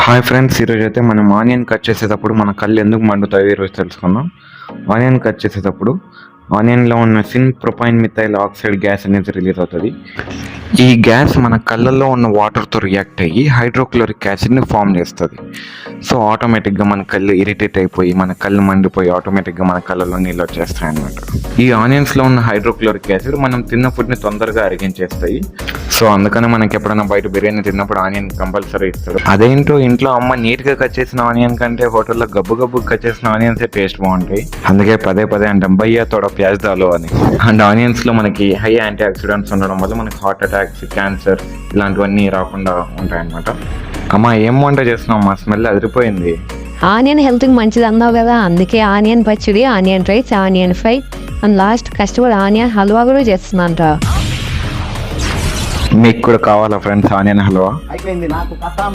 Hi friends, ఈరోజు అయితే మనం ఆనియన్ కట్ చేసేటప్పుడు మన కళ్ళు ఎందుకు మండుతాయో ఈరోజు తెలుసుకుందాం. ఆనియన్ కట్ చేసేటప్పుడు ఆనియన్లో ఉన్న sin propyne methyl oxide gas అనేది రిలీజ్ అవుతుంది. ఈ గ్యాస్ మన కళ్ళల్లో ఉన్న వాటర్తో రియాక్ట్ అయ్యి హైడ్రోక్లోరిక్ యాసిడ్ని ఫామ్ చేస్తుంది. సో ఆటోమేటిక్గా మన కళ్ళు ఇరిటేట్ అయిపోయి మన కళ్ళు మండిపోయి ఆటోమేటిక్గా మన కళ్ళలో నీళ్ళు వచ్చేస్తాయి అన్నమాట. ఈ ఆనియన్స్లో ఉన్న హైడ్రోక్లోరిక్ యాసిడ్ మనం తిన్న ఫుడ్ని తొందరగా అరిగించేస్తాయి. సో అందుకని మనకి ఎప్పుడైనా బయట బిర్యానీ తిన్నప్పుడు ఆనియన్ కంపల్సరీ ఇస్తారు. అదేంటో ఇంట్లో అమ్మ నీట్గా కట్ చేసిన ఆనియన్ కంటే హోటల్లో గబ్బు కట్ చేసిన ఆనియన్సే టేస్ట్ బాగుంటాయి. అందుకే పదే అంటే భయ్యా తోడ ప్యాజ్ దాలో అని. అండ్ ఆనియన్స్లో మనకి హై యాంటీ ఆక్సిడెంట్స్ ఉండడం వల్ల మనకి హార్ట్ అటాక్స్, క్యాన్సర్ ఇలాంటివన్నీ రాకుండా ఉంటాయన్నమాట. అమ్మ ఏం వంట చేస్తున్నావు? మా స్మెల్ అదిరిపోయింది. ఆనియన్ హెల్త్కి మంచిది అన్నావు కదా, అందుకే ఆనియన్ పచ్చడి, onion rice, onion fry and last customer onion halwa కూడా చేస్తున్నాంట. మీకు కూడా కావాలా ఫ్రెండ్స్ ఆనియన్ హల్వా? అయిపోయింది నాకు కథం.